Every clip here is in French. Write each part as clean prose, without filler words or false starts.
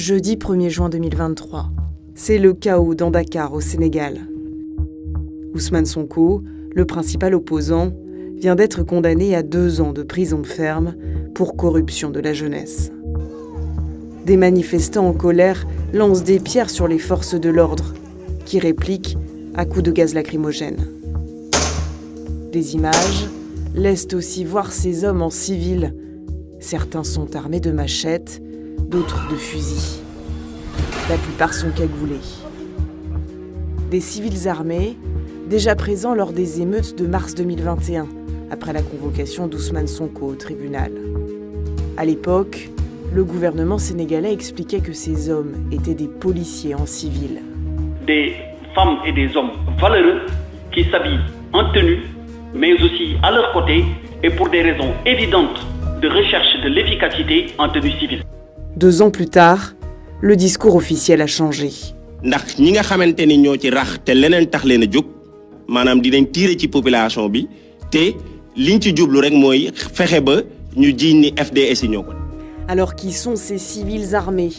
jeudi 1er juin 2023. C'est le chaos dans Dakar, au Sénégal. Ousmane Sonko, le principal opposant, vient d'être condamné à 2 ans de prison ferme pour corruption de la jeunesse. Des manifestants en colère lancent des pierres sur les forces de l'ordre, qui répliquent à coups de gaz lacrymogène. Des images laissent aussi voir ces hommes en civil. Certains sont armés de machettes, d'autres de fusils. La plupart sont cagoulés. Des civils armés, déjà présents lors des émeutes de mars 2021, après la convocation d'Ousmane Sonko au tribunal. À l'époque, le gouvernement sénégalais expliquait que ces hommes étaient des policiers en civil. Des femmes et des hommes valeureux qui s'habillent en tenue, mais aussi à leur côté et pour des raisons évidentes de recherche de l'efficacité en tenue civile. 2 ans plus tard, le discours officiel a changé. Ndax ñi nga xamanteni ñoo ci rax te leneen tax leen a jóg maanaam dinañ tiire ci population bi te liñ ci jublu rek mooy fexe ba ñu jiiñ ni FDS yi ñoo ko. Alors qui sont ces civils armés?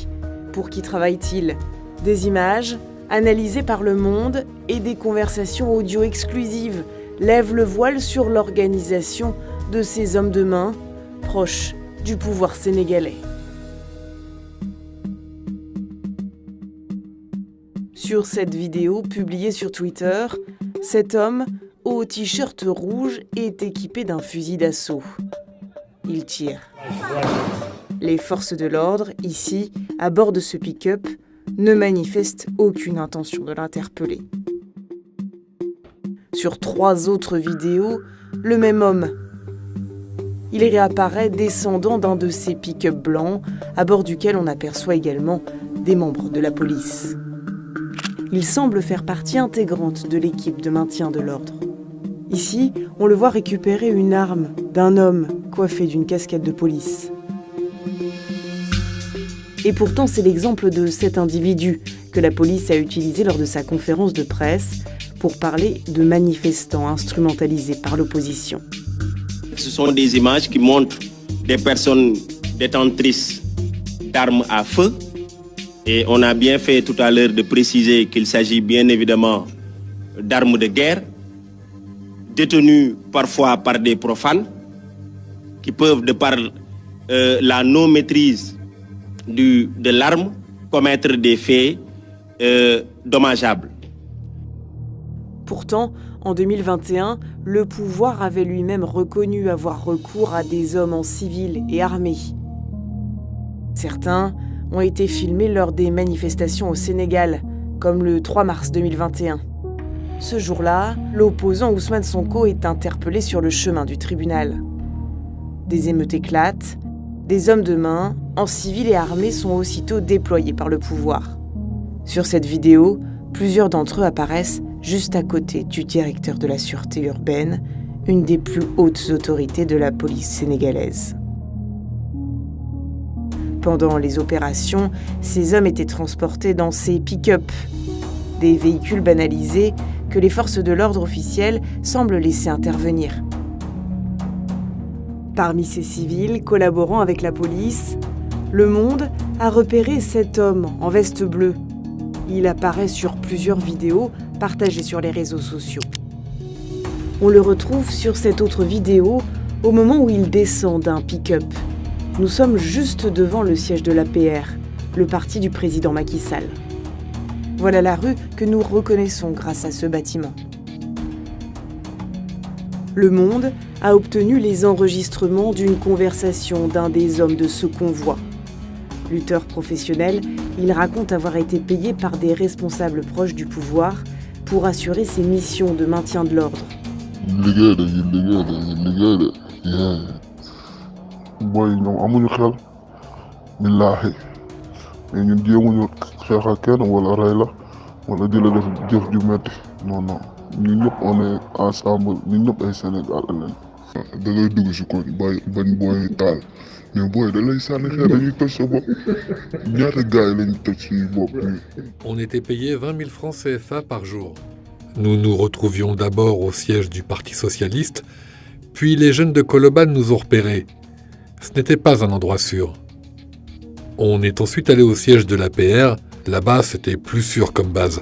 Pour qui travaillent-ils? Des images analysées par Le Monde et des conversations audio exclusives lèvent le voile sur l'organisation de ces hommes de main proches du pouvoir sénégalais. Sur cette vidéo publiée sur Twitter, cet homme, au t-shirt rouge, est équipé d'un fusil d'assaut. Il tire. Les forces de l'ordre, ici, à bord de ce pick-up, ne manifestent aucune intention de l'interpeller. Sur 3 autres vidéos, le même homme. Il réapparaît descendant d'un de ces pick-up blancs, à bord duquel on aperçoit également des membres de la police. Il semble faire partie intégrante de l'équipe de maintien de l'ordre. Ici, on le voit récupérer une arme d'un homme coiffé d'une casquette de police. Et pourtant, c'est l'exemple de cet individu que la police a utilisé lors de sa conférence de presse pour parler de manifestants instrumentalisés par l'opposition. Ce sont des images qui montrent des personnes détentrices d'armes à feu. Et on a bien fait tout à l'heure de préciser qu'il s'agit bien évidemment d'armes de guerre, détenues parfois par des profanes, qui peuvent, de par la non-maîtrise de l'arme, commettre des faits dommageables. Pourtant, en 2021, le pouvoir avait lui-même reconnu avoir recours à des hommes en civil et armés. Certains ont été filmés lors des manifestations au Sénégal, comme le 3 mars 2021. Ce jour-là, l'opposant Ousmane Sonko est interpellé sur le chemin du tribunal. Des émeutes éclatent, des hommes de main, en civil et armés, sont aussitôt déployés par le pouvoir. Sur cette vidéo, plusieurs d'entre eux apparaissent juste à côté du directeur de la sûreté urbaine, une des plus hautes autorités de la police sénégalaise. Pendant les opérations, ces hommes étaient transportés dans ces pick-up, des véhicules banalisés que les forces de l'ordre officielles semblent laisser intervenir. Parmi ces civils collaborant avec la police, Le Monde a repéré cet homme en veste bleue. Il apparaît sur plusieurs vidéos partagées sur les réseaux sociaux. On le retrouve sur cette autre vidéo au moment où il descend d'un pick-up. Nous sommes juste devant le siège de l'APR, le parti du président Macky Sall. Voilà la rue que nous reconnaissons grâce à ce bâtiment. Le Monde a obtenu les enregistrements d'une conversation d'un des hommes de ce convoi. Lutteur professionnel, il raconte avoir été payé par des responsables proches du pouvoir pour assurer ses missions de maintien de l'ordre. Boy ñoom amuñu xel billaahi mais ñun jéemuñu xeex ak kenn wala rey la wala di la def jëf ju metti non ñun ñëpp on est ensemble ñun ñëpp ay Sénégal lañ. da ngay dugg si koñ bañ booy taal mais booy da lay sànni xeer dañuy toj sa bopp ñaata gars yi lañ toj suñu bopp nii. On était payé 20 000 francs CFA par jour. Nous nous retrouvions d'abord au siège du Parti socialiste, puis les jeunes de Colobane nous ont repérés. Ce n'était pas un endroit sûr. On est ensuite allé au siège de l'APR. Là-bas, c'était plus sûr comme base.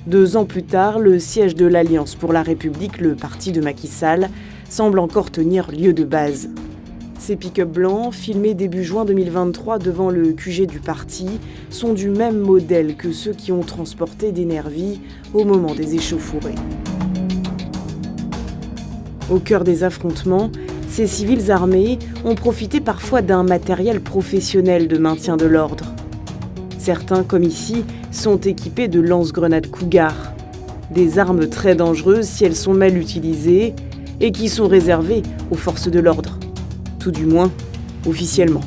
2 ans plus tard, le siège de l'Alliance pour la République, le parti de Macky Sall, semble encore tenir lieu de base. Ces pick-up blancs, filmés début juin 2023 devant le QG du parti, sont du même modèle que ceux qui ont transporté des nervis au moment des échauffourées. Au cœur des affrontements, ces civils armés ont profité parfois d'un matériel professionnel de maintien de l'ordre. Certains, comme ici, sont équipés de lance-grenades Cougar, des armes très dangereuses si elles sont mal utilisées et qui sont réservées aux forces de l'ordre, tout du moins officiellement.